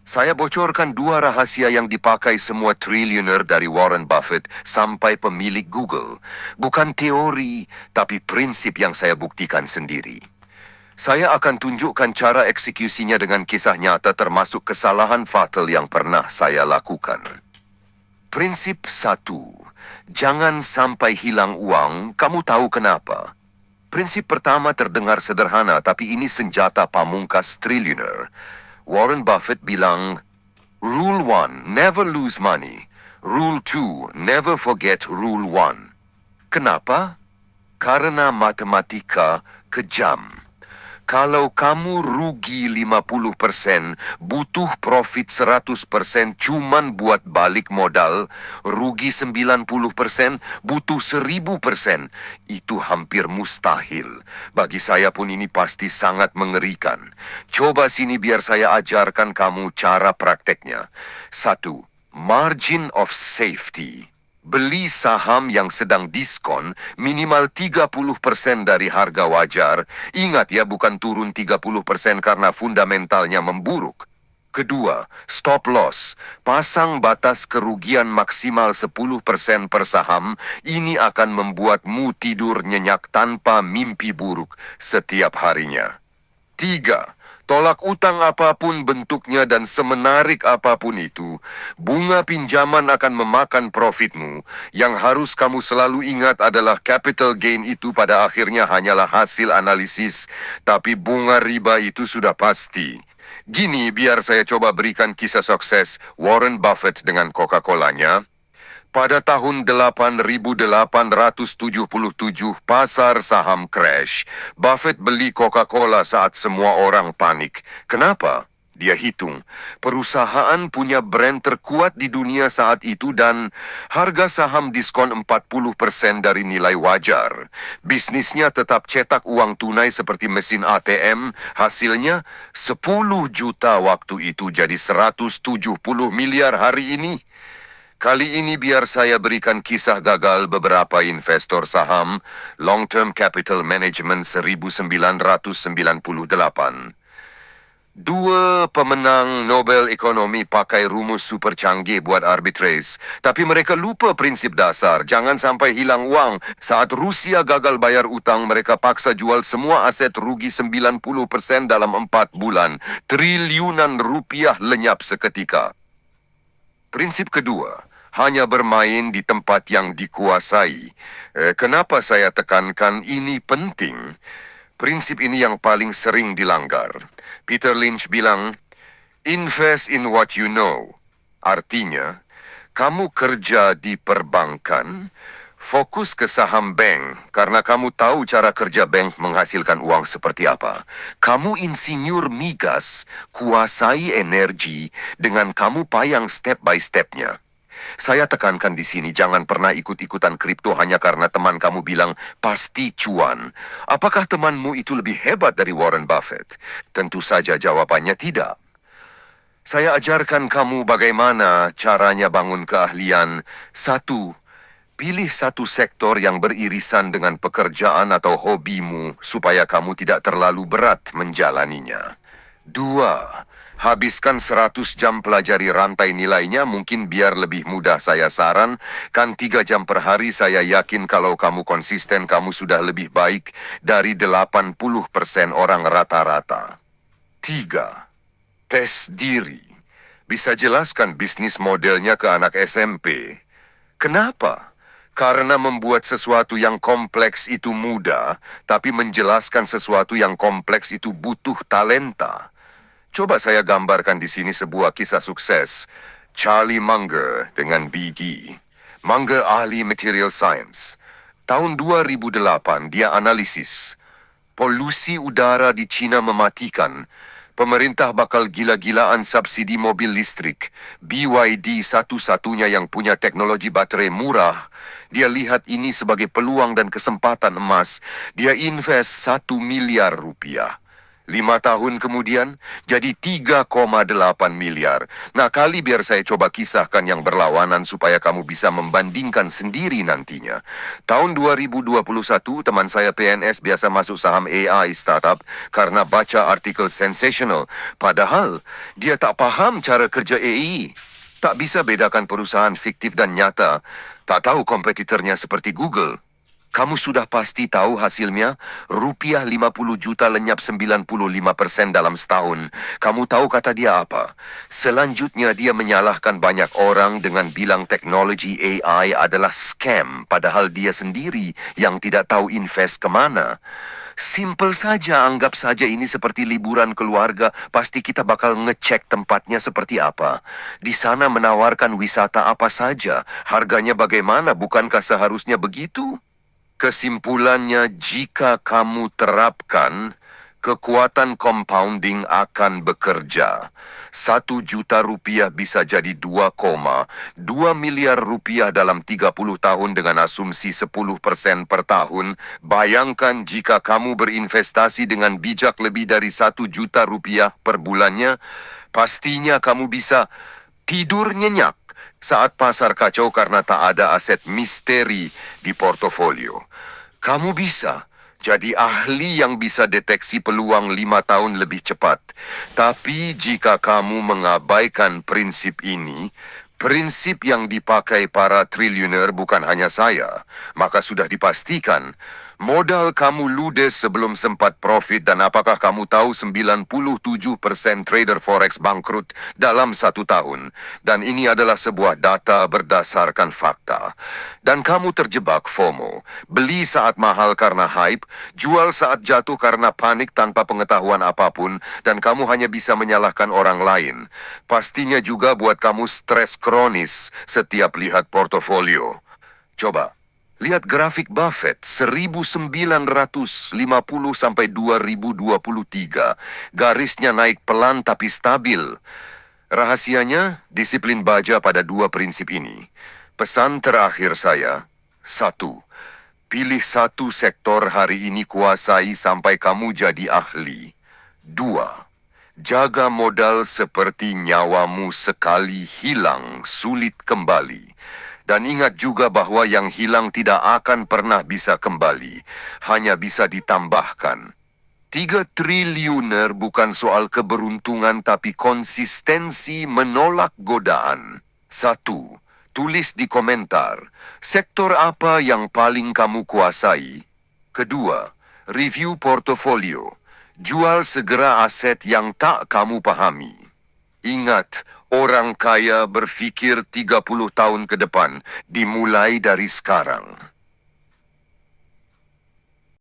Saya bocorkan dua rahasia yang dipakai semua triliuner dari Warren Buffett sampai pemilik Google. Bukan teori, tapi prinsip yang saya buktikan sendiri. Saya akan tunjukkan cara eksekusinya dengan kisah nyata termasuk kesalahan fatal yang pernah saya lakukan. Prinsip 1. Jangan sampai hilang uang, kamu tahu kenapa? Prinsip pertama terdengar sederhana, tapi ini senjata pamungkas triliuner. Warren Buffett bilang, Rule 1, never lose money. Rule 2, never forget Rule 1. Kenapa? Karena matematika kejam. Kalau kamu rugi 50%, butuh profit 100% cuman buat balik modal, rugi 90%, butuh 1000%. Itu hampir mustahil. Bagi saya pun ini pasti sangat mengerikan. Coba sini biar saya ajarkan kamu cara prakteknya. 1. Margin of safety. Beli saham yang sedang diskon minimal 30% dari harga wajar. Ingat ya, bukan turun 30% karena fundamentalnya memburuk. Kedua, stop loss. Pasang batas kerugian maksimal 10% per saham. Ini akan membuatmu tidur nyenyak tanpa mimpi buruk setiap harinya. 3. Tolak utang apapun bentuknya dan semenarik apapun itu, bunga pinjaman akan memakan profitmu. Yang harus kamu selalu ingat adalah capital gain itu pada akhirnya hanyalah hasil analisis, tapi bunga riba itu sudah pasti. Gini, biar saya coba berikan kisah sukses Warren Buffett dengan Coca-Colanya. Pada tahun 1877, pasar saham crash. Buffett beli Coca-Cola saat semua orang panik. Kenapa? Dia hitung, perusahaan punya brand terkuat di dunia saat itu dan harga saham diskon 40% dari nilai wajar. Bisnisnya tetap cetak uang tunai seperti mesin ATM, hasilnya 10 juta waktu itu jadi 170 miliar hari ini. Kali ini biar saya berikan kisah gagal beberapa investor saham Long Term Capital Management 1998. Dua pemenang Nobel Ekonomi pakai rumus super canggih buat arbitrage. Tapi mereka lupa prinsip dasar, jangan sampai hilang uang. Saat Rusia gagal bayar utang, mereka paksa jual semua aset rugi 90% dalam 4 bulan. Triliunan rupiah lenyap seketika. Prinsip kedua, hanya bermain di tempat yang dikuasai. Kenapa saya tekankan ini penting? Prinsip ini yang paling sering dilanggar. Peter Lynch bilang, invest in what you know. Artinya, kamu kerja di perbankan, fokus ke saham bank karena kamu tahu cara kerja bank menghasilkan uang seperti apa. Kamu insinyur migas, kuasai energi dengan kamu payang step by stepnya. Saya tekankan di sini, jangan pernah ikut-ikutan kripto hanya karena teman kamu bilang pasti cuan. Apakah temanmu itu lebih hebat dari Warren Buffett? Tentu saja jawabannya tidak. Saya ajarkan kamu bagaimana caranya bangun keahlian. 1. Pilih satu sektor yang beririsan dengan pekerjaan atau hobimu supaya kamu tidak terlalu berat menjalaninya. 2. Habiskan 100 jam pelajari rantai nilainya, mungkin biar lebih mudah saya saran. Kan 3 jam per hari, saya yakin kalau kamu konsisten, kamu sudah lebih baik dari 80% orang rata-rata. 3. Tes diri. Bisa jelaskan bisnis modelnya ke anak SMP. Kenapa? Karena membuat sesuatu yang kompleks itu mudah, tapi menjelaskan sesuatu yang kompleks itu butuh talenta. Coba saya gambarkan di sini sebuah kisah sukses. Charlie Munger dengan BD. Munger ahli material science. Tahun 2008 dia analisis. Polusi udara di China mematikan. Pemerintah bakal gila-gilaan subsidi mobil listrik. BYD satu-satunya yang punya teknologi baterai murah. Dia lihat ini sebagai peluang dan kesempatan emas. Dia invest 1 miliar rupiah. 5 tahun kemudian, jadi 3,8 miliar. Nah, kali biar saya coba kisahkan yang berlawanan supaya kamu bisa membandingkan sendiri nantinya. Tahun 2021, teman saya PNS biasa masuk saham AI startup karena baca artikel sensational. Padahal, dia tak paham cara kerja AI. Tak bisa bedakan perusahaan fiktif dan nyata. Tak tahu kompetitornya seperti Google. Kamu sudah pasti tahu hasilnya, rupiah 50 juta lenyap 95% dalam setahun. Kamu tahu kata dia apa? Selanjutnya dia menyalahkan banyak orang dengan bilang teknologi AI adalah scam, padahal dia sendiri yang tidak tahu invest kemana. Simple saja, anggap saja ini seperti liburan keluarga, pasti kita bakal ngecek tempatnya seperti apa. Di sana menawarkan wisata apa saja, harganya bagaimana, bukankah seharusnya begitu? Kesimpulannya, jika kamu terapkan, kekuatan compounding akan bekerja. 1 juta rupiah bisa jadi 2,2 miliar rupiah dalam 30 tahun dengan asumsi 10% per tahun. Bayangkan jika kamu berinvestasi dengan bijak lebih dari 1 juta rupiah per bulannya, pastinya kamu bisa tidur nyenyak saat pasar kacau karena tak ada aset misteri di portofolio. Kamu bisa jadi ahli yang bisa deteksi peluang 5 tahun lebih cepat. Tapi jika kamu mengabaikan prinsip ini, prinsip yang dipakai para triliuner bukan hanya saya, maka sudah dipastikan modal kamu ludes sebelum sempat profit. Dan apakah kamu tahu 97% trader forex bangkrut dalam 1 tahun? Dan ini adalah sebuah data berdasarkan fakta. Dan kamu terjebak FOMO, beli saat mahal karena hype, jual saat jatuh karena panik tanpa pengetahuan apapun, dan kamu hanya bisa menyalahkan orang lain. Pastinya juga buat kamu stres kronis setiap lihat portofolio. Coba lihat grafik Buffett 1950 sampai 2023. Garisnya naik pelan tapi stabil. Rahasianya disiplin baja pada 2 prinsip ini. Pesan terakhir saya, 1. Pilih 1 sektor hari ini, kuasai sampai kamu jadi ahli. 2. Jaga modal seperti nyawamu, sekali hilang sulit kembali. Dan ingat juga bahwa yang hilang tidak akan pernah bisa kembali, hanya bisa ditambahkan. 3 triliuner bukan soal keberuntungan tapi konsistensi menolak godaan. 1. Tulis di komentar, sektor apa yang paling kamu kuasai? 2. Review portofolio. Jual segera aset yang tak kamu pahami. Ingat, orang kaya berfikir 30 tahun ke depan, dimulai dari sekarang.